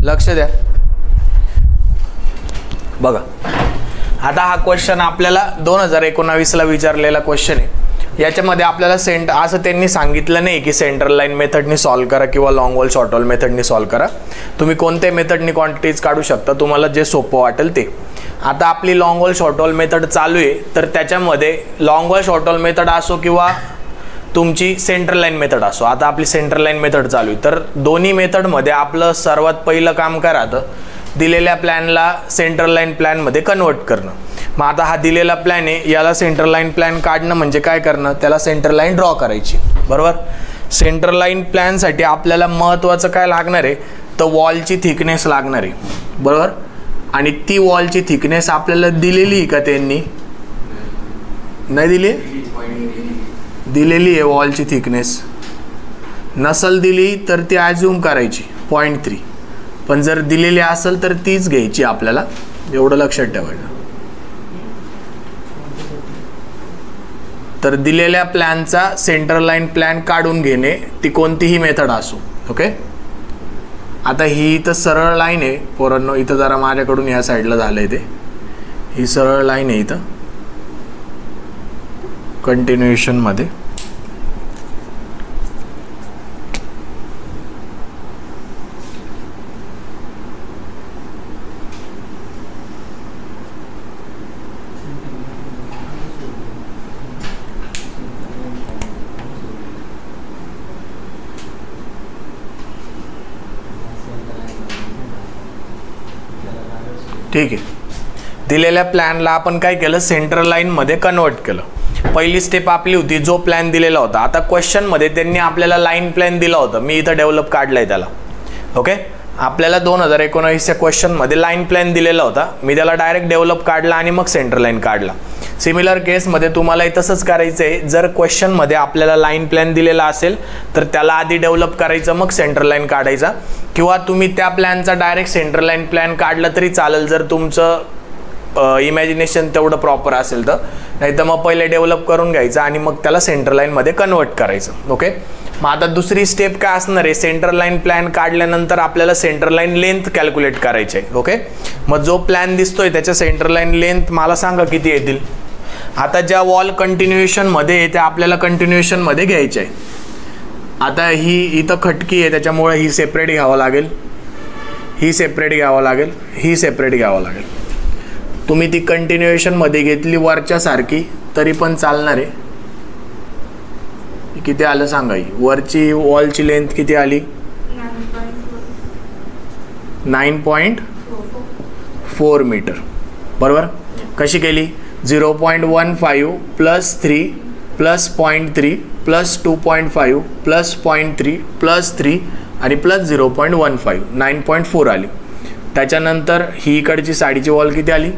लक्ष द्या बघा. आता हा क्वेश्चन आपल्याला 2019ला विचारलेला क्वेश्चन आहे. याच्यामध्ये आपल्याला असं त्यांनी सांगितलं नाही की सेंट्रल लाईन मेथडनी सॉल्व करा किंवा लॉंग वॉल शॉर्ट वॉल मेथडनी सॉल्व करा. तुम्ही कोणत्याही मेथडनी क्वांटिटीज काढू शकता, तुम्हाला जे सोपं वाटेल ते. आता आपली long wall short wall method चालू आहे, तर त्याच्यामध्ये long wall short wall method असो किंवा तुमची सेंट्रल लाईन मेथड असो. आता आपली सेंट्रल लाईन मेथड चालू आहे, तर दोन्ही मेथडमध्ये आपलं सर्वात पहिलं काम करायचं दिलेल्या प्लॅनला सेंट्रल लाईन प्लॅनमध्ये कन्वर्ट करणं. मग आता हा दिलेला प्लॅन आहे, याला सेंट्रल लाईन प्लॅन काढणं म्हणजे काय करणं, त्याला सेंट्रल लाईन ड्रॉ करायची. बरोबर. सेंट्रल लाईन प्लॅनसाठी आपल्याला महत्त्वाचं काय लागणार आहे, तर वॉलची थिकनेस लागणार आहे. बरोबर. आणि ती वॉलची थिकनेस आपल्याला दिलेली आहे का त्यांनी, नाही दिली, दिलेली आहे वॉलची थिकनेस. नसल दिली तर ती ॲज्युम करायची 0.3, पण जर दिलेली असेल तर तीच घ्यायची आपल्याला, एवढं लक्षात ठेवायचं. तर दिलेल्या प्लॅनचा सेंट्रल लाईन प्लॅन काढून घेणे, ती कोणतीही मेथड असो. ओके. आता ही इथं सरळ लाईन आहे पोरांनो, इथं जरा माझ्याकडून या साईडला झालंय ते, ही सरळ लाईन आहे इथं कंटिन्युएशन मध्ये. ठीक आहे. दिलेल्या प्लॅनला आपण काय केलं, सेंट्रल लाईनमध्ये कन्वर्ट केलं. पहिली स्टेप आपली होती जो प्लॅन दिलेला होता. आता क्वेश्चनमध्ये त्यांनी आपल्याला लाईन प्लॅन दिला होता, मी इथं डेव्हलप काढलाय त्याला. ओके. आपल्याला 2019च्या क्वेश्चनमध्ये लाईन प्लॅन दिलेला होता, मी त्याला डायरेक्ट डेव्हलप काढला आणि मग सेंट्रल लाईन काढला. सिमिलर केसमध्ये तुम्हालाही तसंच करायचं आहे. जर क्वेश्चनमध्ये आपल्याला लाईन प्लॅन दिलेला असेल तर त्याला आधी डेव्हलप करायचं, मग सेंट्रल लाईन काढायचा. किंवा तुम्ही त्या प्लॅनचा डायरेक्ट सेंट्रल लाईन प्लॅन काढला तरी चालेल, जर तुमचं इमॅजिनेशन तेवढं प्रॉपर असेल तर. नाही तर मग पहिले डेव्हलप करून घ्यायचं आणि मग त्याला सेंट्रल लाईनमध्ये कन्वर्ट करायचं. ओके. मग आता दुसरी स्टेप काय असणार आहे, सेंट्रल लाईन प्लॅन काढल्यानंतर आपल्याला सेंट्रल लाईन लेंथ कॅल्क्युलेट करायची आहे. ओके. मग जो प्लॅन दिसतोय त्याच्या सेंट्रल लाईन लेंथ मला सांगा किती येतील. आता ज्या वॉल कंटिन्युएशनमध्ये आहे त्या आपल्याला कंटिन्युएशनमध्ये घ्यायचे आहे. आता ही इथं खटकी आहे त्याच्यामुळे ही सेपरेट घ्यावं लागेल, ही सेपरेट घ्यावं लागेल, ही सेपरेट घ्यावं लागेल. तुम्ही ती कंटिन्युएशनमध्ये घेतली वरच्या सारखी तरी पण चालणार आहे. किती आलं सांगा, ही वरची वॉलची लेंथ किती आली, 9.4 मीटर. बरोबर. कशी केली, 0.15 plus 3 plus 0.3 plus 2.5 plus 0.3 plus 3 आणि प्लस 0.15, 9.4 आली. त्याच्यानंतर ही इकडची साडीची वॉल किती आली,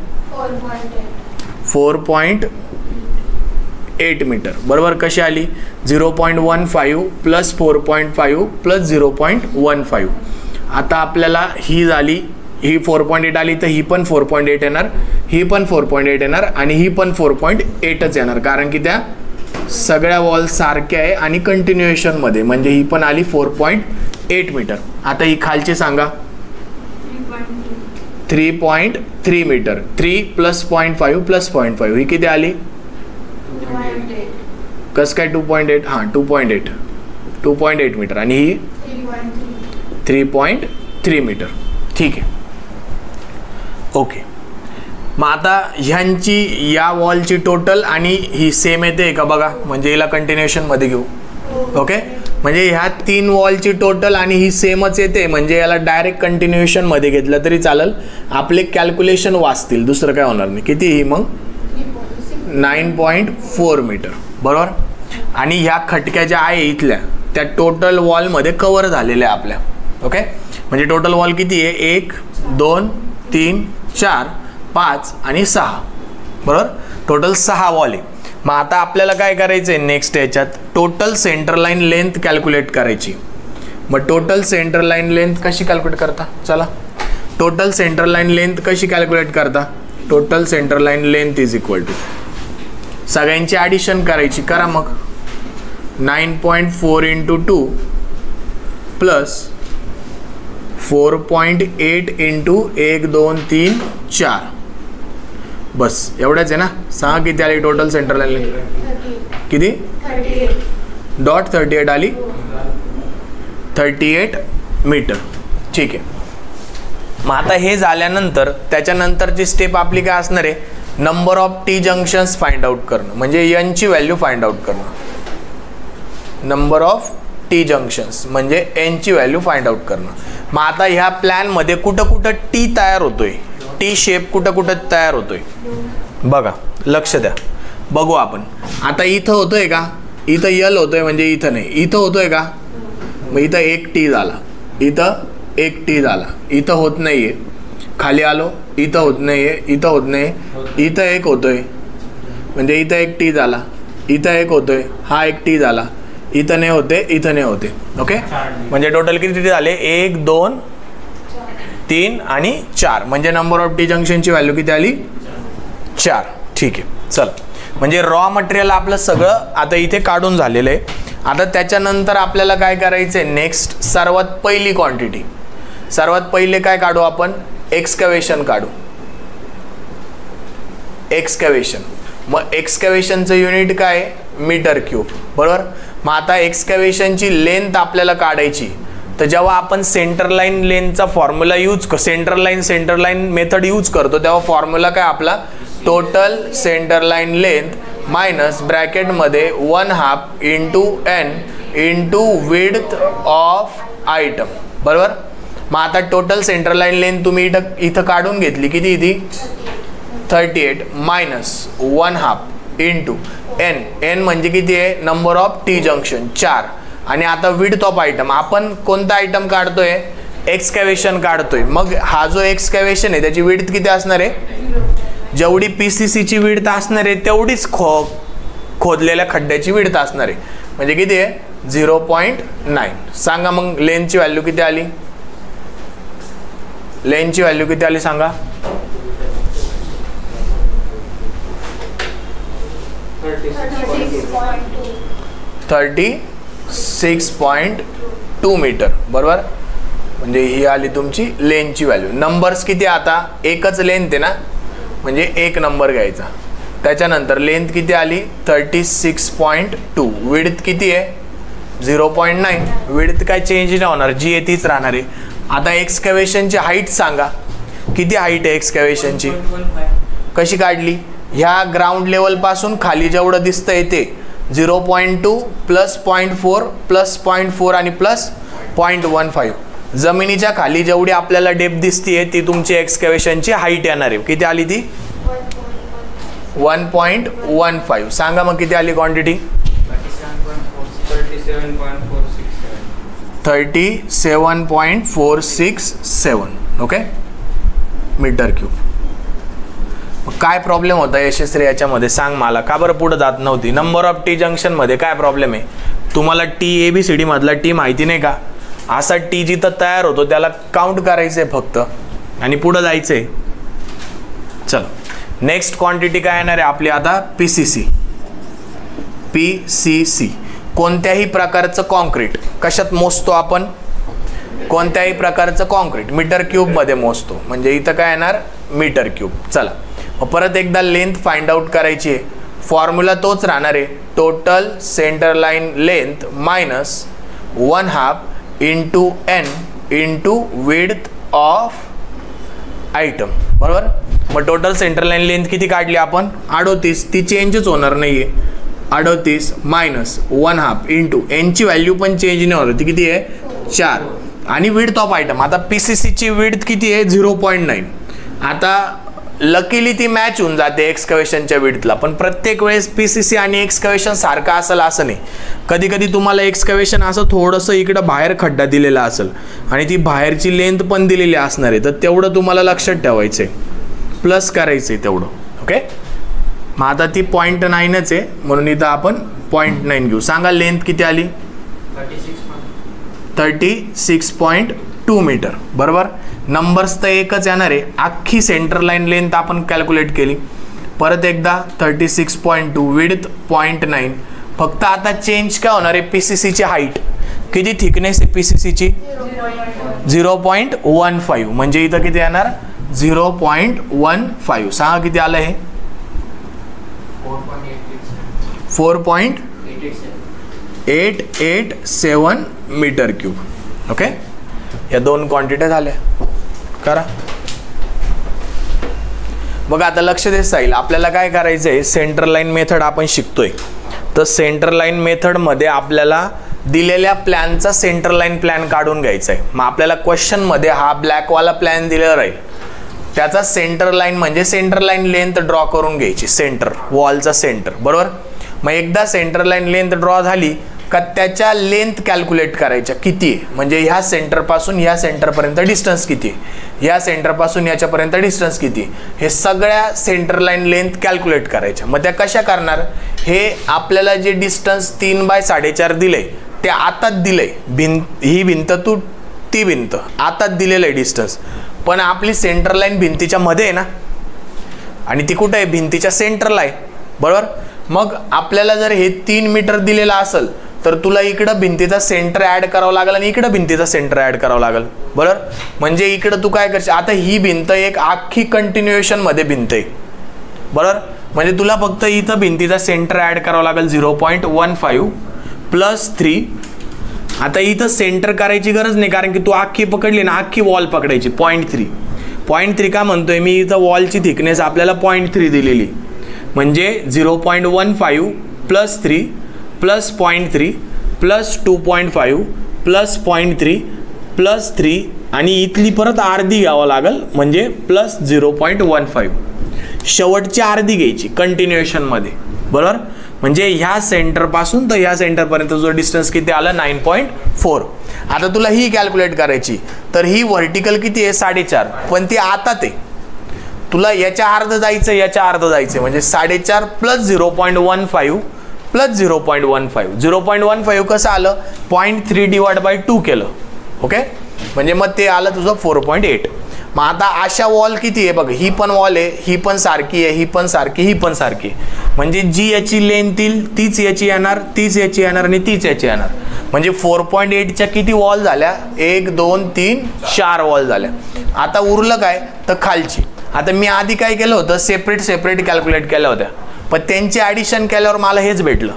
4.8 मीटर. बरोबर. कशी आली, 0.15 प्लस 4.5 प्लस 0.15. आता आपल्याला ही झाली, ही 4.8 आली तर ही पण 4.8 येणार, ही पण 4.8 येणार आणि ही पण 4.8च येणार, कारण की त्या सगळ्या वॉल सारख्या आहे आणि कंटिन्युएशनमध्ये, म्हणजे ही पण आली 4.8 मीटर. आता ही खालची सांगा, 3.3 मीटर. 3 प्लस 0.5 प्लस 0.5 ही किती आली, कसं काय 2.8, हां 2.8 मीटर आणि ही 3.3 मीटर. ठीक आहे. ओके. मग आता ह्यांची या वॉलची टोटल आणि ही सेम येते का बघा, म्हणजे हिला कंटिन्युएशनमध्ये घेऊ. ओके. म्हणजे ह्या 3 वॉलची टोटल आणि ही सेमच येते, म्हणजे याला डायरेक्ट कंटिन्युएशनमध्ये घेतलं तरी चालेल, आपले कॅल्क्युलेशन वाचतील, दुसरं काय होणार नाही. किती ही मग 9.4 मीटर. बरोबर. आणि ह्या खटक्या ज्या आहे इथल्या त्या टोटल वॉलमध्ये कव्हर झालेल्या आपल्या. ओके. म्हणजे टोटल वॉल किती आहे, 1 2 3 4 5 आणि 6. बरोबर. टोटल 6 वॉल आहे. मग आता आपल्याला काय करायचं आहे, नेक्स्ट याच्यात total centre line length calculate करायची. मग टोटल सेंटर लाईन लेंथ कशी कॅल्क्युलेट करता, चला टोटल सेंटर लाईन लेंथ कशी कॅल्क्युलेट करता. Total centre line length is equal to सगळ्यांची ॲडिशन करायची, करा मग. 9.4 × 2 प्लस 4.8 इंटू 1 2 3 4 बस एवढ्याच आहे ना. सांगा किती आली टोटल सेंट्रल लाईन लेंथ किती. डॉट 38 आली 38 मीटर. ठीक आहे. मग आता हे झाल्यानंतर त्याच्यानंतरची स्टेप आपली काय असणार आहे, number of T junctions find out करणं, म्हणजे एन ची व्हॅल्यू फाइंड आउट करणं. नंबर ऑफ टी जंक्शन्स म्हणजे एन ची व्हॅल्यू फाइंड आउट करणं. मग आता ह्या प्लॅनमध्ये कुठं कुठं टी तयार होतोय, टी शेप कुठं कुठं तयार होतोय बघा, लक्ष द्या. बघू आपण. आता इथं होतोय का, इथं यल होतोय म्हणजे इथं नाही. इथं होतोय का, मग इथं एक टी झाला, इथं एक टी झाला, इथं होत नाहीये. खाली आलो, इथं होत नाहीये, इथं होत नाही, इथं एक होतोय म्हणजे इथं एक टी झाला, इथं एक होतोय, हा एक टी झाला, इथं नाही होते, इथं नाही होते. ओके. म्हणजे टोटल किती टी झाले, 1 2 3 आणि 4. म्हणजे नंबर ऑफ टी जंक्शनची व्हॅल्यू किती आली, 4. ठीक आहे. चला, म्हणजे रॉ मटेरियल आपलं सगळं आता इथे काढून झालेलं आहे. आता त्याच्यानंतर आपल्याला काय करायचं आहे, नेक्स्ट सर्वात पहिली क्वांटिटी, सर्वात पहिले काय काढू आपण, एक्सकॅव्हेशन काढू. एक्सकॅव्हेशन. मग एक्सकॅव्हेशनचं युनिट काय, मीटर क्यूब, बरोबर. मग आता एक्सकॅव्हेशनची लेंथ आपल्याला काढायची, तर जेव्हा आपण सेंटर लाईन लेंथचा formula use centre line method use करतो तेव्हा फॉर्म्युला काय आपला, total centre line length minus ब्रॅकेटमध्ये 1/2 into N into width of item, बरोबर. मग आता टोटल सेंटर लाईन लेंथ तुम्ही इथं काढून घेतली, किती इथे 38 मायनस 1/2 इंटू एन. एन म्हणजे किती आहे, नंबर ऑफ टी जंक्शन 4. आणि आता विड्थ ऑफ आयटम, आपण कोणता आयटम काढतोय, एक्सकॅव्हेशन काढतोय. मग हा जो एक्सकॅव्हेशन आहे त्याची विड्थ किती असणार आहे, जेवढी PCCची विड्थ असणार आहे तेवढीच खोदलेल्या खड्ड्याची विड्थ असणार आहे. म्हणजे किती आहे, 0.9. सांगा मग लेंथची व्हॅल्यू किती आली, लेंथची व्हॅल्यू किती आली सांगा. 36.2 मीटर, बरोबर. म्हणजे ही आली तुमची लेंथची व्हॅल्यू. नंबर्स किती, आता एकच लेंथ आहे ना, म्हणजे एक नंबर घ्यायचा. त्याच्यानंतर लेंथ किती आली 36.2. विड्थ किती आहे 0.9. विड्थ काय चेंज नाही होणार, जी आहे तीच राहणार आहे. आता एक्सकॅव्हेशनची हाईट सांगा, किती हाईट आहे एक्सकॅव्हेशनची, कशी काढली, ह्या ग्राउंड लेवल पासून खाली जेवढं दिसतंय ते 0.2 प्लस 0.4 प्लस 0.4 आणि प्लस 0.15. जमिनीच्या खाली जेवढी आपल्याला डेप्थ दिसतीये ती तुमची एक्सकॅव्हेशनची हाईट येणार आहे. किती आली ती 1.15. सांगा मग किती आली क्वांटिटी, 37.467. Okay, metre cube. काय प्रॉब्लेम होता यशस्वी याच्यामध्ये, सांग मला, का बरं पुढे जात नव्हती. नंबर ऑफ टी जंक्शन मध्ये काय प्रॉब्लेम आहे, तुम्हाला TABCD मधला टी माहिती नाही का, असा टी जिथं तयार होतो त्याला काउंट करायचंय फक्त आणि पुढे जायचंय. चलो, नेक्स्ट क्वांटिटी काय येणार आहे आपली आता, PCC. कोणत्याही प्रकारचं कॉन्क्रीट कशात मोजतो आपण, कोणत्याही प्रकारचं कॉन्क्रीट मीटर क्यूब मध्ये मोजतो, म्हणजे इथं काय येणार मीटर क्यूब. चला, परत एकदा लेंथ फाइंड आउट करायची आहे. फॉर्म्युला तोच राहणार आहे, total centre line length minus 1/2 into N into width of item, बरोबर. मग टोटल सेंटर लाईन लेंथ किती काढली आपण 38, ती चेंजच होणार नाहीये. 38 मायनस 1/2 इंटू एनची व्हॅल्यू पण चेंज नाही होणार, ती किती आहे 4. आणि विड्थ ऑफ आयटम, आता PCCची विड्थ किती आहे 0.9. आता लकीली ती मॅच होऊन जाते एक्सकॅव्हेशनच्या विड्थला, पण प्रत्येक वेळेस PCC आणि एक्सकॅव्हेशन सारखं असेल असं नाही. कधी कधी तुम्हाला एक्सकॅव्हेशन असं थोडंसं इकडं बाहेर खड्डा दिलेला असेल आणि ती बाहेरची लेंथ पण दिलेली असणार आहे, तर तेवढं तुम्हाला लक्षात ठेवायचं आहे, प्लस करायचं आहे तेवढं. ओके, मग आता ती 0.9च आहे म्हणून इथं आपण 0.9 घेऊ. सांगा लेंथ किती आली 36.2 मीटर, बरोबर. नंबर्स तर एकच येणार आहे, अख्खी सेंटर लाईन लेंथ आपण कॅल्क्युलेट केली. परत एकदा 36.2 विड्थ 0.9. फक्त आता चेंज काय होणार आहे, PCCची हाईट किती, थिकनेस आहे PCCची 0.15 म्हणजे इथं किती येणार 0.15. सांगा किती आलं हे 4.887 मीटर क्यूब. ओके, या दोन क्वांटिटी झाल्या. करा बघा. आता लक्ष देत जाईल. आपल्याला काय करायचं आहे, सेंटर लाईन मेथड आपण शिकतोय. तर सेंटर लाईन मेथडमध्ये आपल्याला दिलेल्या प्लॅनचा सेंटर लाईन प्लॅन काढून घ्यायचा आहे. मग आपल्याला क्वेश्चनमध्ये हा ब्लॅकवाला प्लॅन दिलेला राहील, त्याचा सेंटर लाईन म्हणजे सेंटर लाईन लेंथ ड्रॉ करून घ्यायची, सेंटर वॉलचा सेंटर. बरोबर. मग एकदा सेंटर लाईन लेंथ ड्रॉ झाली का त्याच्या लेंथ कॅल्क्युलेट करायच्या किती आहे, म्हणजे ह्या सेंटरपासून ह्या सेंटरपर्यंत डिस्टन्स किती आहे, ह्या सेंटरपासून याच्यापर्यंत डिस्टन्स किती, हे सगळ्या सेंटर लाईन लेंथ कॅल्क्युलेट करायच्या. मग त्या कशा करणार, हे आपल्याला जे डिस्टन्स 3/4.5 दिले ते आताच दिलंय. ही भिंत तू ती भिंत आताच दिलेलं आहे डिस्टन्स, पण आपली सेंटर लाईन भिंतीच्या मध्ये आहे ना, आणि ती कुठे आहे, भिंतीच्या सेंटरला आहे. बरोबर. मग आपल्याला जर हे 3 मीटर दिलेलं असेल तर तुला इकडं भिंतीचा सेंटर ॲड करावं लागेल आणि इकडं भिंतीचा सेंटर ॲड करावं लागेल. बरोबर. म्हणजे इकडं तू काय करशील, आता ही भिंत एक अख्खी कंटिन्युएशन मध्ये भिंत आहे. बरोबर. म्हणजे तुला फक्त इथं भिंतीचा सेंटर ॲड करावं लागेल 0.15 + 3. आता इथं सेंटर करायची गरज नाही, कारण की तू अख्खी पकडली ना, अख्खी वॉल पकडायची 0.3 का म्हणतोय मी, इथं वॉलची थिकनेस आपल्याला 0.3 दिलेली, म्हणजे 0.15 + 3 + 0.3 + 2.5 + 0.3 + 3 आणि इथली परत अर्धी घ्यावं लागेल, म्हणजे +0.15. शेवटची अर्धी घ्यायची कंटिन्युएशन मध्ये. बरोबर. म्हणजे ह्या सेंटर पासून तर ह्या सेंटर पर्यंत जो डिस्टन्स किती आला 9.4. आता तुला ही कॅल्क्युलेट करायची, तर ही व्हर्टिकल किती आहे 4.5, पण ती आता ते तुला याच्या अर्ध जायचं, याच्या अर्ध जायचं, म्हणजे 4.5 + 0.15 + 0.15. 0.15 कसं आलं, 0.3/2 केलं. ओके, म्हणजे मग ते आलं तुझं 4.8. मग आता अशा वॉल किती आहे बघ, ही पण वॉल आहे, ही पण सारखी आहे, ही पण सारखी, ही पण सारखी, म्हणजे जी याची लेंथ येईल तीच याची येणार, तीच याची येणार आणि तीच याची येणार. म्हणजे 4.8च्या किती वॉल झाल्या, 1 2 3 4 वॉल झाल्या. आता उरलं काय, तर खालची. आता मी आधी काय केलं होतं, सेपरेट कॅल्क्युलेट केल्या होत्या, पण त्यांची ॲडिशन केल्यावर मला हेच भेटलं.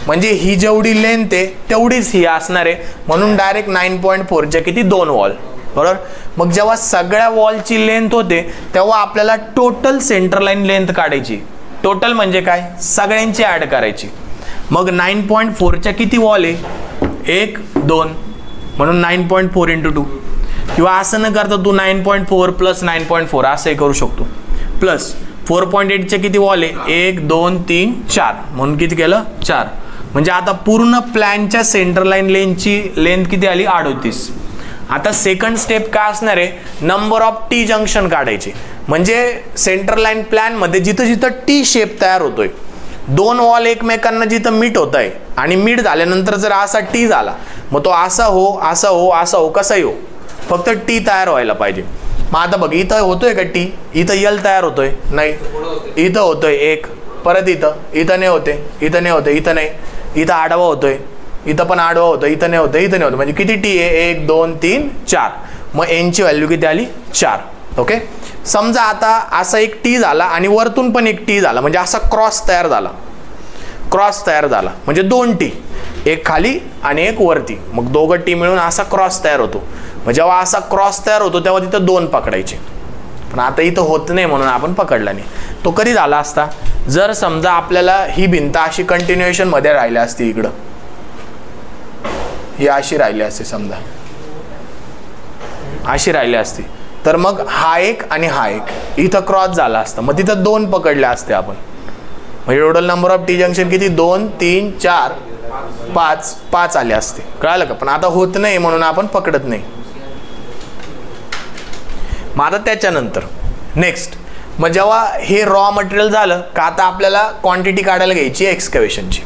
म्हणजे ही जेवढी लेंथ आहे तेवढीच ही असणार आहे, म्हणून डायरेक्ट 9.4च्या किती 2 वॉल. बरोबर. मग जेव्हा सगळ्या वॉलची लेंथ होते तेव्हा आपल्याला टोटल सेंटर लाईन लेंथ काढायची. टोटल म्हणजे काय, सगळ्यांची ॲड करायची. मग 9.4च्या किती वॉल आहे, 1 2, म्हणून 9.4 × 2. किंवा असं न करता तू 9.4 + 9.4 असंही करू शकतो. प्लस 4.8च्या किती वॉल आहे, 1 2 3 4, म्हणून किती केलं 4. म्हणजे आता पूर्ण प्लॅनच्या सेंटर लाईन लेंथची लेंथ किती आली 38. आता सेकंड स्टेप काय असणार आहे, नंबर ऑफ टी जंक्शन काढायचे. म्हणजे सेंटर लाईन प्लॅन मध्ये जिथं जिथं टी शेप तयार होतोय, 2 वॉल एकमेकांना जिथं मीट होत आहे आणि मीट झाल्यानंतर जर असा टी झाला, मग तो असा हो असा हो असा हो कसाही हो, फक्त टी तयार व्हायला पाहिजे. मग आता बघ इथं होतोय का टी, इथं यल तयार होतोय नाही, इथं होतोय 1, परत इथं नाही होते, इथं नाही होते, इथं नाही, इथं आडवा होतोय, इथं पण आडवा होतं, इथं नाही होतं, इथं नाही होतं. म्हणजे किती टी आहे, 1 2 3 4. मग एनची व्हॅल्यू किती आली 4. ओके. समजा आता असा एक टी झाला आणि वरतून पण एक टी झाला, म्हणजे असा क्रॉस तयार झाला, म्हणजे 2 टी, एक खाली आणि एक वरती. मग दोघं टी मिळून असा क्रॉस तयार होतो. मग जेव्हा असा क्रॉस तयार होतो तेव्हा तिथं 2 पकडायचे, पण आता इथं होत नाही म्हणून आपण पकडला नाही. तो कधी झाला असता, जर समजा आपल्याला ही भिंत अशी कंटिन्युएशन मध्ये राहिली असती, इकडं ही अशी राहिली असते, समजा अशी राहिली असती, तर मग हा एक आणि हा एक इथं क्रॉस झाला असता, मग तिथं 2 पकडले असते आपण. म्हणजे total number of T junction किती 2 3 4 5 आले असते. कळालं का. पण आता होत नाही म्हणून आपण पकडत नाही. मग आता त्याच्यानंतर नेक्स्ट, मग जेव्हा हे रॉ मटेरियल झालं का, आता आपल्याला क्वांटिटी काढायला घ्यायची एक्सकॅव्हेशनची.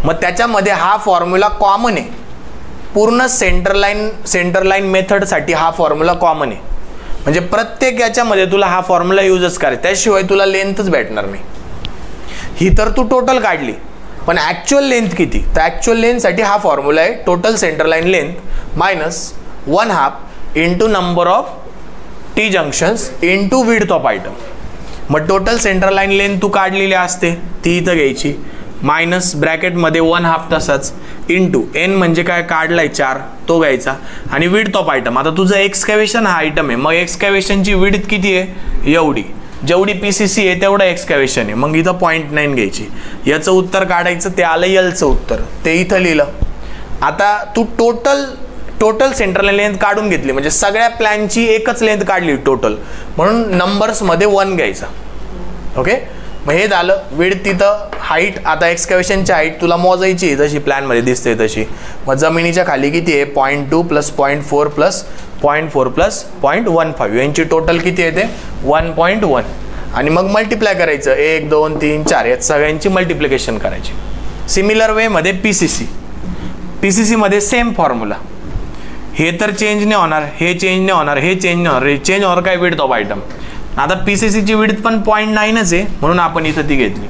मग त्याच्यामध्ये हा फॉर्म्युला कॉमन आहे, पूर्ण सेंटर लाईन मेथडसाठी हा फॉर्म्युला कॉमन आहे. म्हणजे प्रत्येक याच्यामध्ये तुला हा फॉर्म्युला यूजच करायचा, त्याशिवाय तुला लेंथच भेटणार नाही. ही तर तू टोटल काढली, पण ॲक्च्युअल लेंथ किती, तर ॲक्च्युअल लेंथसाठी हा फॉर्म्युला आहे, total centre line length -1/2 into number of T junctions into width of item. मग टोटल सेंटर लाईन लेंथ तू काढलेली असते ती इथं घ्यायची, मायनस ब्रॅकेटमध्ये 1/2 तसाच इंटू एन म्हणजे काय काढलाय 4 तो घ्यायचा, आणि विड्थ ऑफ आयटम. आता तुझं एक्सकॅव्हेशन हा आयटम आहे, मग एक्सकॅव्हेशनची विड्थ किती आहे एवढी, जेवढी PCC आहे तेवढं एक्सकॅव्हेशन आहे, मग इथं 0.9 घ्यायची. याचं उत्तर काढायचं, ते आलं एलचं उत्तर, ते इथं लिहिलं. आता तू टोटल सेंट्रल लेंथ काढून घेतली, म्हणजे सगळ्या प्लॅनची एकच लेंथ काढली टोटल, म्हणून नंबर्समध्ये 1 घ्यायचा. ओके, मग हे झालं विड्थ. तिथं हाईट, आता एक्सकॅव्हेशनची हाईट तुला मोजायची आहे जशी प्लॅनमध्ये दिसते तशी. मग जमिनीच्या खाली किती आहे 0.2 + 0.4 + 0.4 + 0.15 यांची टोटल किती येते 1.1. आणि मग मल्टिप्लाय करायचं 1 2 3 4 यात सगळ्यांची मल्टिप्लिकेशन करायची. सिमिलर वेमध्ये PCC मध्ये सेम फॉर्म्युला. हे तर चेंज नाही होणार, हे चेंज नाही होणार, हे चेंज नाही होणार, हे चेंज होणार काय विड्थ ऑफ आयटम. आता PCC ची विड्थ पण 0.9च आहे म्हणून आपण इथं ती घेतली.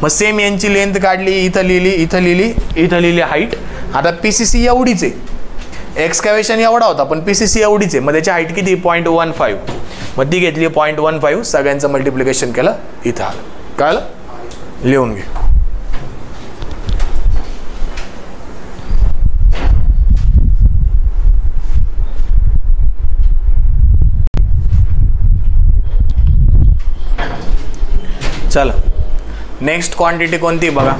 मग सेम यांची लेंथ काढली, इथं लिहिली, इथं लिहिली, इथं लिहिली हाईट. आता PCC एवढीच आहे, एक्सकॅव्हेशन एवढा होता पण PCC एवढीच आहे, मग त्याची हाईट किती 0.15, मग ती घेतली 0.15, सगळ्यांचं मल्टिप्लिकेशन केलं इथं आलं. कळलं, लिहून घे. चला नेक्स्ट क्वांटिटी कोणती बघा.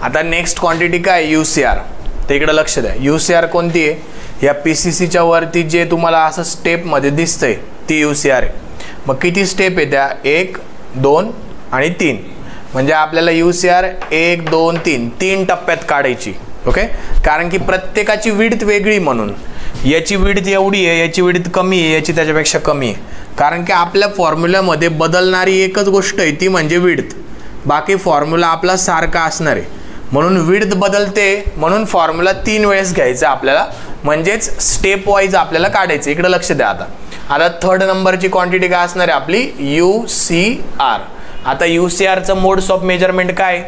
आता नेक्स्ट क्वांटिटी काय UCR, ते इकडे लक्ष द्या. UCR कोणती आहे, या PCCच्या वरती जे तुम्हाला असं स्टेपमध्ये दिसतंय ती UCR आहे. मग किती स्टेप आहे त्या 1 2 आणि 3, म्हणजे आपल्याला UCR 1 2 3 3 टप्प्यात काढायची. ओके, कारण की प्रत्येकाची विड्थ वेगळी, म्हणून याची विड्थ एवढी आहे, याची विड्थ कमी आहे, याची त्याच्यापेक्षा कमी आहे. कारण की आपल्या फॉर्म्युल्यामध्ये बदलणारी एकच गोष्ट आहे ती म्हणजे विड्थ, बाकी फॉर्म्युला आपला सारखा असणार आहे. म्हणून विड्थ बदलते, म्हणून फॉर्म्युला 3 वेळेस घ्यायचा आपल्याला, म्हणजेच स्टेप वाईज आपल्याला काढायचं. इकडे लक्ष द्या. आता थर्ड नंबरची क्वांटिटी काय असणार आहे आपली UCR. आता UCRचं मोड्स ऑफ मेजरमेंट काय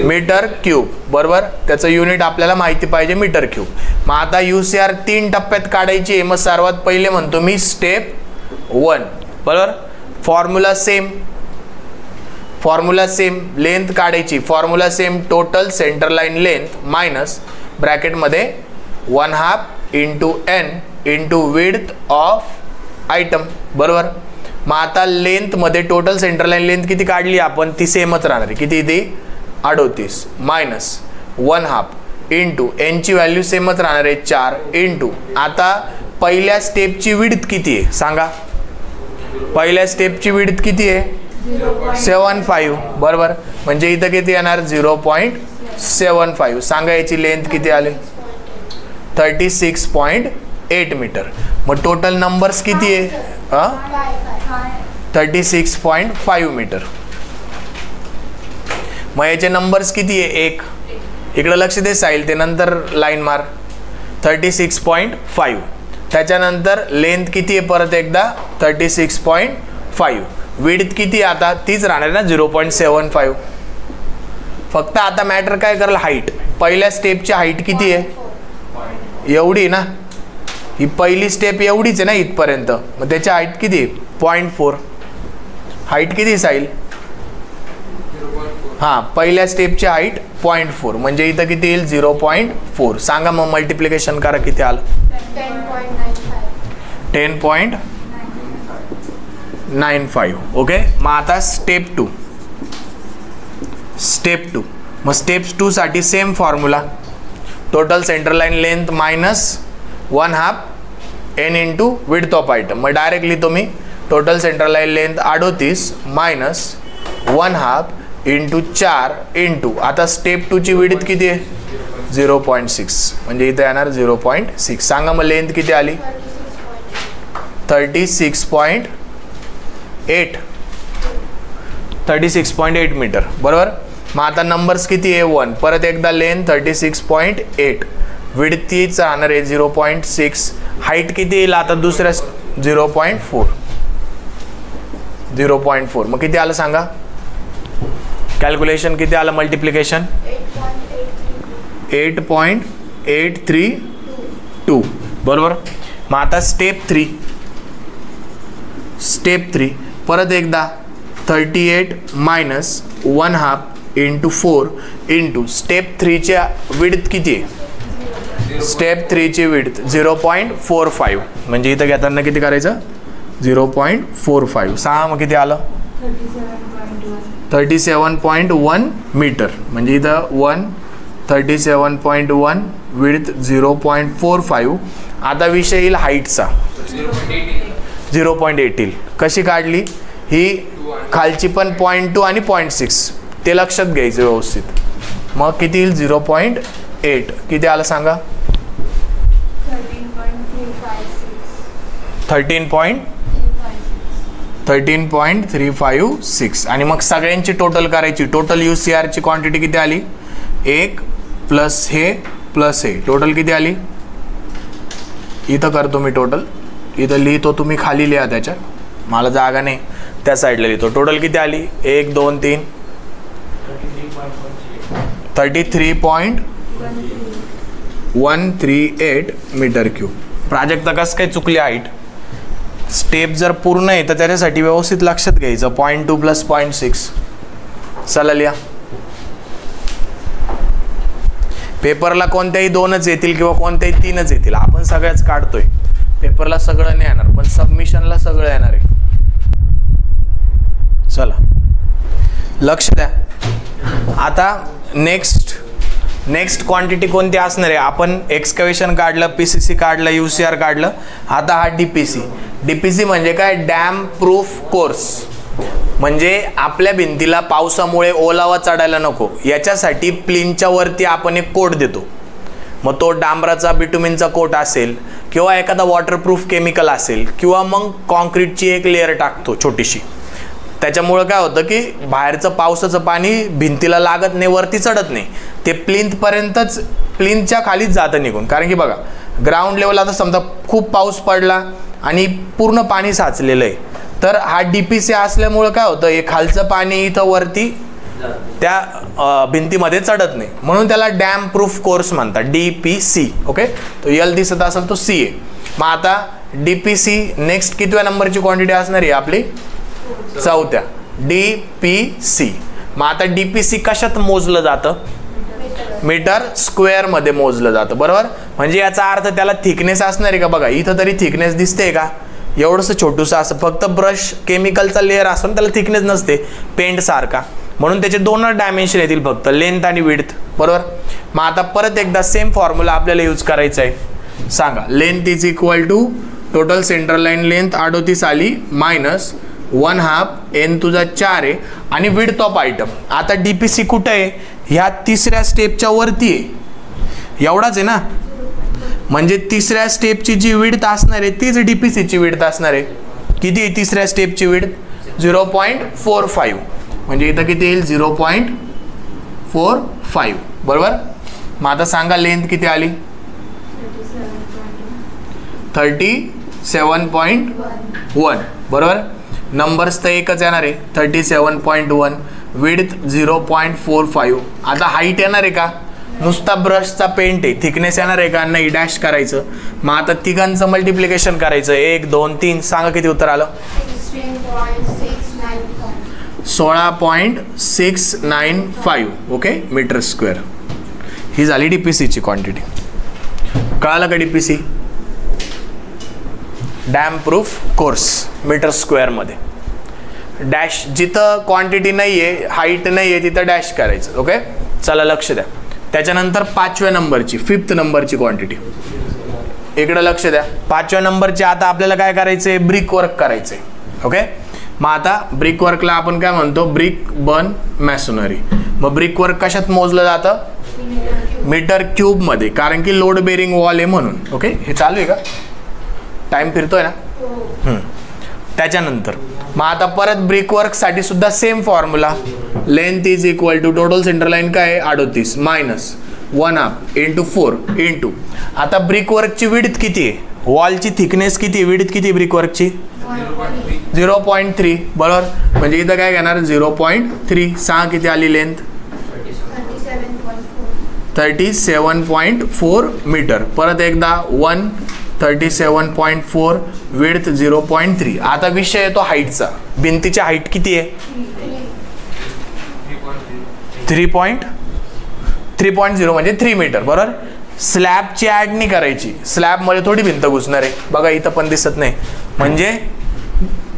मीटर क्यूब, बरोबर, त्याचं युनिट आपल्याला माहिती पाहिजे मीटर क्यूब. मग आता UCR 3 टप्प्यात काढायची आहे. मग सर्वात पहिले म्हणतो मी स्टेप 1, बरोबर. फॉर्म्युला सेम लेंथ काढायची, formula same total centre line length minus ब्रॅकेटमध्ये 1/2 into N into width of item, बरोबर. मग आता लेंथमध्ये टोटल सेंटर लाईन लेंथ किती काढली आपण, ती सेमच राहणार आहे. किती ती 38 मायनस 1/2 इंटू N ची व्हॅल्यू सेमच राहणार आहे 4 इंटू. आता पहिल्या स्टेपची विड्थ किती आहे सांगा, पहिल्या स्टेपची विड्थ किती आहे 7.5, बरोबर. म्हणजे इथं किती येणार 0.75. सांगा याची लेंथ किती आली 36.8 मीटर. मग टोटल नंबर्स किती आहे 36.5 मीटर. मग याचे नंबर्स किती आहे 1, इकडे लक्ष दे साईल, ते नंतर लाईन मार 36.5. त्याच्यानंतर लेंथ किती आहे परत एकदा 36.5. विड्थ किती आता तीच राहणार ना 0.75. फक्त आता मॅटर काय करेल हाईट. पहिल्या स्टेपची हाईट किती आहे एवढी ना, ही पहिली स्टेप एवढीच आहे ना इथपर्यंत, मग त्याची हाईट किती 0.4. हाईट किती साईल हां पहिल्या स्टेपची हाईट 0.4, म्हणजे इथं किती येईल 0.4. सांगा मग मल्टिप्लिकेशन करा किती आलं 10.95. ओके. मग आता स्टेप 2. मग स्टेप्स 2 साठी same formula, total centre line length minus 1/2 N into width of item. मग डायरेक्टली तुम्ही total centre line length 38 minus 1/2 into 4 into, आता स्टेप 2 ची विड्थ किती आहे 0.6, म्हणजे इथे येणार 0.6. सांगा मग लेंथ किती आली 36.8 मीटर, बरोबर. मग आता नंबर्स किती आहे 1, परत एकदा लेंथ 36.8, विड्थ तीच राहणार आहे 0.6. हाईट किती येईल आता दुसऱ्या 0.4. मग किती आलं सांगा, कॅल्क्युलेशन किती आलं मल्टिप्लिकेशन 8.832, बरोबर. मग आता स्टेप थ्री परत एकदा 38 मायनस 1/2 इंटू 4 इंटू स्टेप 3च्या विड्थ किती आहे, स्टेप 3ची विड्थ 0.45, म्हणजे इथं घेताना किती करायचं 0.45, सहा मग किती आलं 37.1 मीटर, म्हणजे इथं 37.1 विड्थ 0.45. आता विषय येईल हाईटचा 0.8. कशी काढली ही, खालची पण 0.2 आणि 0.6 ते लक्षात घ्यायचं व्यवस्थित. मग किती येईल 0.8, किती आलं सांगा 13.356. आणि मग सगळ्यांची टोटल करायची. टोटल UCR ची क्वांटिटी किती आली, 1 प्लस हे प्लस हे, टोटल किती आली, इथं करतो मी टोटल, इथं लिहितो, तुम्ही खाली लिहा त्याच्या, मला जागा नाही त्या साईडला लिहितो. टोटल किती आली 1 2 3 33.138 मीटर क्यूब. प्राजक्ता कसं काय चुकली हाईट, स्टेप जर पूर्ण आहे तर त्याच्यासाठी व्यवस्थित लक्षात घ्यायचं 0.2 प्लस 0.6. चला लिहा. पेपरला कोणत्याही 2च येतील किंवा कोणत्याही 3च येतील, आपण सगळ्याच काढतोय. पेपरला सगळं नाही येणार पण सबमिशनला सगळं येणार आहे. चला लक्ष द्या. आता नेक्स्ट क्वांटिटी कोणती असणार आहे, आपण एक्सकॅव्हेशन काढलं, PCC काढलं, UCR काढलं. आता हा DPC म्हणजे काय, डॅम प्रूफ कोर्स, म्हणजे आपल्या भिंतीला पावसामुळे ओलावा चढायला नको याच्यासाठी प्लिनच्या वरती आपण एक कोट देतो. मग तो डांबराचा बिटुमिनचा कोट असेल किंवा एखादा वॉटरप्रूफ केमिकल असेल किंवा मग कॉन्क्रीटची एक लेअर टाकतो छोटीशी. त्याच्यामुळं काय होतं की बाहेरचं पावसाचं पाणी भिंतीला लागत नाही, वरती चढत नाही, ते प्लिंथपर्यंतच, प्लिंथच्या खालीच जातं निघून. कारण की बघा ग्राउंड लेवल आता समजा खूप पाऊस पडला आणि पूर्ण पाणी साचलेलं आहे, तर हा DPC असल्यामुळं काय होतं, हे खालचं पाणी इथं वरती त्या भिंतीमध्ये चढत नाही, म्हणून त्याला डॅम प्रूफ कोर्स म्हणतात, DPC. ओके, तो L दिसत असेल तो C आहे. मग आता DPC नेक्स्ट कितव्या नंबरची क्वांटिटी असणार आहे आपली, 4थ्या, DPC. मग आता DPC कशात मोजलं जातं, मीटर स्क्वेअर मध्ये मोजलं जातं, बरोबर. म्हणजे याचा अर्थ त्याला थिकनेस असणार आहे का, बघा इथं तरी थिकनेस दिसते का, एवढंसं छोटूसं असं, फक्त ब्रश केमिकलचा लेअर असून त्याला थिकनेस नसते पेंट सारखा, म्हणून त्याचे 2 डायमेन्शन येतील फक्त, लेंथ आणि विड्थ, बरोबर. मग आता परत एकदा सेम फॉर्म्युला आपल्याला यूज करायचा आहे. सांगा length is equal to total central line length 38 आली मायनस 1/2 n तुझा 4 आहे आणि विड्थ ऑफ आयटम. आता DPC कुठं आहे, ह्या 3ऱ्या स्टेपच्या वरती आहे, एवढाच आहे ना, म्हणजे 3ऱ्या स्टेपची जी विड्थ असणार आहे तीच DPC ची विड्थ असणार आहे. किती आहे 3ऱ्या स्टेपची विड्थ, 0.45, म्हणजे इथं किती येईल 0.45, बरोबर. मग आता सांगा लेंथ किती आली, 37.1, बरोबर. नंबर्स तर एकच येणार आहे 37.1, विड्थ 0.45. आता हाईट येणार आहे का, नुसता ब्रशचा पेंट आहे, थिकनेस येणार आहे का, नाही, डॅश करायचं. मग आता तिघांचं मल्टिप्लिकेशन करायचं, 1 2 3, सांगा किती उत्तर आलं, 16.695. Okay, metre square. ही झाली DPC ची क्वांटिटी. कळालं का DPC, damp proof course, metre square मध्ये. डॅश जिथं क्वांटिटी नाहीये, हाईट नाहीये, तिथं डॅश करायचं. ओके, चला लक्ष द्या. त्याच्यानंतर 5व्या नंबरची, 5th नंबरची क्वांटिटी, इकडे लक्ष द्या. 5व्या नंबरची आता आपल्याला काय करायचंय, ब्रिक वर्क करायचंय. ओके, मग आता ब्रिक वर्कला आपण काय म्हणतो, ब्रिक बर्न मॅसोनरी. मग ब्रिक वर्क कशात मोजलं जातं, मीटर क्यूब मध्ये, कारण की लोड बेरिंग वॉल आहे म्हणून. ओके, हे चालू आहे का, टाइम फिरतोय ना. त्याच्यानंतर मग आता परत ब्रिक वर्क साठी सुद्धा same formula, length is equal to total central line काय आहे 38 मायनस 1/2 इंटू 4 इंटू, आता ब्रिक वर्कची विड्थ किती आहे, वॉलची थिकनेस किती, विड्थ किती ब्रिक वर्कची 0.3, बरोबर. म्हणजे इथं काय घेणार 0.3, 6 किती आली लेंथ 37.4 मीटर. परत एकदा 1 37.4, विड्थ 0.3. आता विषय येतो हाईटचा. भिंतीची हाईट किती आहे? 3.0 म्हणजे 3 मीटर, बरोबर. स्लॅबची ऍड नाही करायची, स्लॅबमध्ये थोडी भिंत घुसणार आहे. बघा इथं पण दिसत नाही, म्हणजे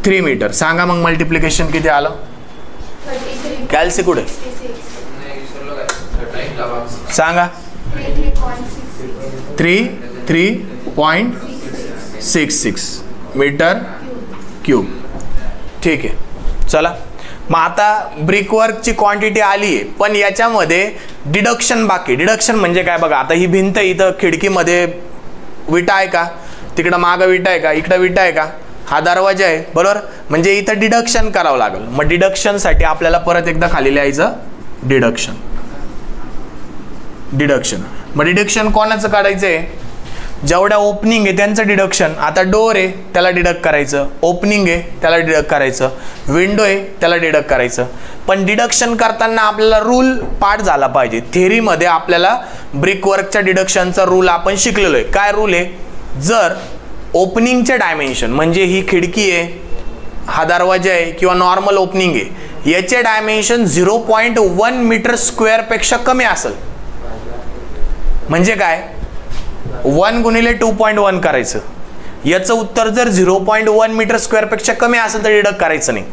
3 मीटर. सांगा मग मल्टिप्लिकेशन किती आलं? कॅल्सी कुठे सांगा? 3.66 मीटर क्यूब. ठीक आहे, चला. मग आता ब्रिकवर्कची क्वांटिटी आली आहे, पण याच्यामध्ये डिडक्शन बाकी. डिडक्शन म्हणजे काय? बघा आता ही भिंत, इथं खिडकीमध्ये विटा आहे का? तिकडं मागं विटा आहे का? इकडं विटा आहे का? हा दरवाजा आहे, बरोबर. म्हणजे इथं डिडक्शन करावं लागेल. मग डिडक्शनसाठी आपल्याला परत एकदा खाली लिहायचं डिडक्शन. मग डिडक्शन कोणाचं काढायचं आहे? जेवढ्या ओपनिंग आहे त्यांचं डिडक्शन. आता डोर आहे त्याला डिडक्ट करायचं, ओपनिंग आहे त्याला डिडक्ट करायचं, विंडो आहे त्याला डिडक्ट करायचं. पण डिडक्शन करताना आपल्याला रूल पाठ झाला पाहिजे. थेअरीमध्ये आपल्याला ब्रिकवर्कच्या डिडक्शनचा रूल आपण शिकलेलो आहे. काय रूल आहे? जर ओपनिंगचे डायमेन्शन म्हणजे ही खिडकी आहे, हा दरवाजा आहे किंवा नॉर्मल ओपनिंग आहे, याचे डायमेन्शन 0.1 मीटर स्क्वेअर पेक्षा कमी असेल, म्हणजे काय? 1 गुणिले 2.1 करायचं. याचं उत्तर जर 0.1 मीटर स्क्वेअर पेक्षा कमी असेल तर डिडक्ट करायचं नाही,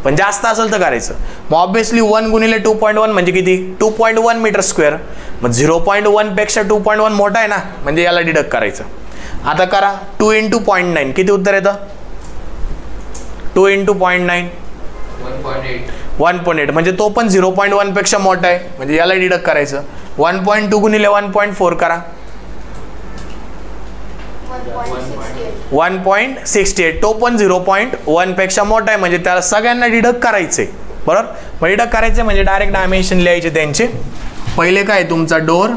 पण जास्त असेल तर करायचं. मग ऑब्विसली 1 गुणिले 2.1 म्हणजे किती? 2.1 मीटर स्क्वेअर. मग 0.1 पेक्षा 2.1 मोठा आहे ना, म्हणजे याला डिडक्ट करायचं. आता करा 2 × 0.9 किती उत्तर येतं? 2 × 0.9 1.8, म्हणजे तो पण 0.1 पेक्षा मोठा आहे, म्हणजे याला डिडक्ट करायचं. 1.2 गुणिले 1.4 करा 1.68, तो पण 0.1 पेक्षा मोठा आहे, म्हणजे त्याला सगळ्यांना डिडक्ट करायचे, बरोबर. मग डिडक्ट करायचे म्हणजे डायरेक्ट डायमेन्शन लिहायचे त्यांचे. पहिले काय तुमचा डोर,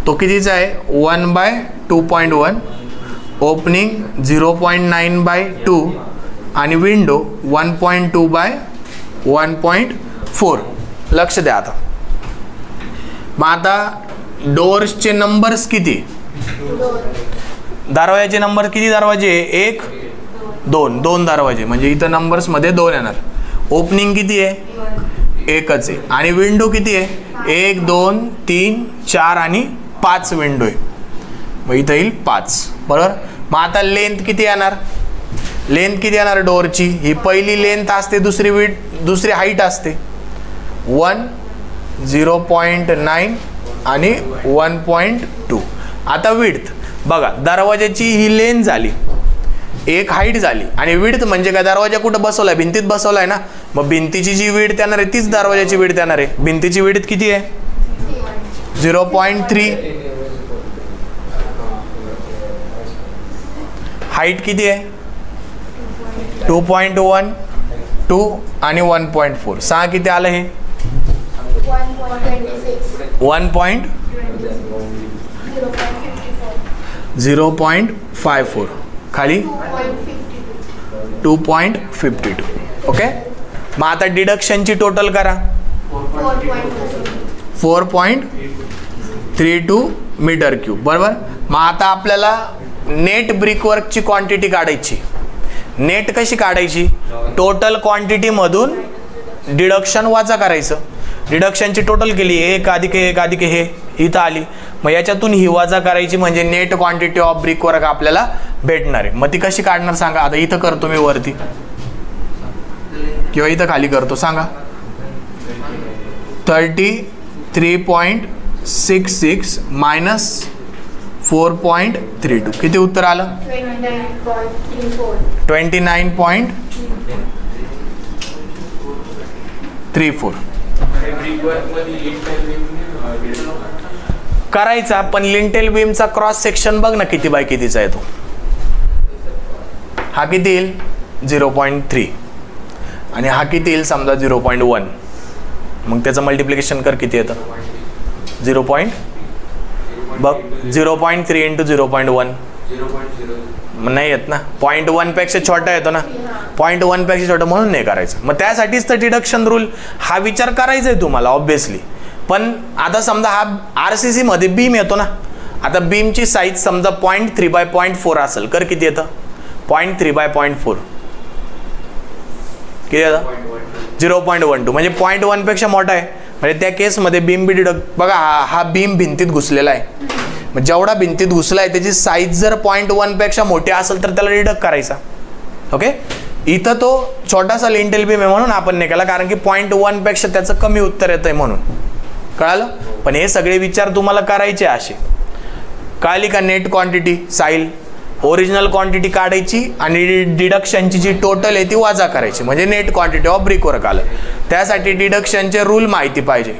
तो कितीचा आहे? 1/2.1, ओपनिंग 0.9/2 आणि विंडो 1.2/1.4. लक्ष द्या आता. मग आता डोर्सचे नंबर्स किती? दरवाजाचे नंबर किती? दरवाजे 1 2 2 दरवाजे, म्हणजे इथं नंबर्स मध्ये 2 येणार. ओपनिंग किती आहे? 1च आहे. आणि विंडो किती आहे? 1 2 3 4 आणि 5 विंडो आहे, मग इथं येईल 5, बरोबर. मग आता लेंथ किती येणार? लेंथ किती येणार डोअरची? ही पहिली लेंथ असते, दुसरी हाईट असते 1 0.9 आणि 1.2. आता विड्थ बघा, दरवाजाची ही लेंथ झाली, एक हाईट झाली, आणि विड्थ म्हणजे काय? दरवाजा कुठं बसवलाय? भिंतीत बसवलाय ना. मग भिंतीची जी विड्थ येणार आहे तीच दरवाजाची विड्थ येणार आहे. भिंतीची विड्थ किती आहे? 0.3. हाईट किती आहे? 2.1 2 आणि 1.4. 6 किती आलं हे? 0.54 खाली 2.52. ओके. मग आता डिडक्शनची टोटल करा 4.32 मीटर क्यूब, बरोबर. मग आता आपल्याला नेट ब्रिकवर्कची क्वांटिटी काढायची. नेट कशी काढायची? टोटल क्वांटिटी मधून डिडक्शन वाचा करायचं. डिडक्शनची टोटल केली 1 अधिक 1 अधिक हे इथं आली, मग याच्यातून ही वजा करायची, म्हणजे नेट क्वांटिटी ऑफ ब्रिकवर्क आपल्याला भेटणार आहे. मग ती कशी काढणार सांगा? आता इथं करतो मी वरती किंवा इथं खाली करतो, सांगा. 33.66 मायनस 4.32 किती उत्तर आलं? 29.34 करायचा. पण लिंटेल बीमचा क्रॉस सेक्शन बघ ना किती बाय कितीचा आहे तो. हा किती येईल? 0.3 आणि हा किती येईल? समजा 0.1. मग त्याचं मल्टिप्लिकेशन कर किती येतं? 0. बघ 0.3 × 0.1 नाही येत ना. 0.1 पेक्षा छोटा येतो ना. 0.1 पेक्षा छोटा म्हणून नाही करायचं. मग त्यासाठीच तर डिडक्शन रूल हा विचार करायचा आहे तुम्हाला ऑब्विसली. पण आता समजा हा RCC मध्ये बीम येतो ना, आता बीमची साईज समजा 0.3/0.4 असेल, कर किती येतं? 0.3/0.4 किती येतं? 0.12, म्हणजे 0.1 पेक्षा मोठा आहे. म्हणजे त्या केसमध्ये बीम बी डिडक्ट बघा, हा बीम भिंतीत घुसलेला आहे. मग जेवढा भिंतीत घुसला आहे त्याची साईज जर 0.1 पेक्षा मोठी असेल तर त्याला डिडक्ट करायचा. ओके, इथं तो छोटासा लिंटेल बीम आहे म्हणून आपण नाही केला, कारण की 0.1 पेक्षा त्याचं कमी उत्तर येत आहे म्हणून. कळालं? पण हे सगळे विचार तुम्हाला करायचे असे. कळाली का? Net quantity Sail, original quantity काढायची आणि डिडक्शनची जी टोटल आहे ती वजा करायची, म्हणजे net quantity of brick work आलं. त्यासाठी डिडक्शनचे रूल माहिती पाहिजे.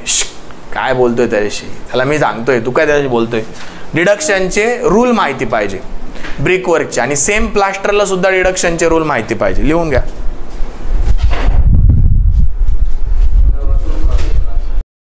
काय बोलतोय त्याच्याशी? त्याला मी सांगतोय, तू काय त्याच्याशी बोलतोय? डिडक्शनचे रूल माहिती पाहिजे ब्रिक वर्कचे, आणि सेम प्लास्टरला सुद्धा डिडक्शनचे रूल माहिती पाहिजे. लिहून घ्या.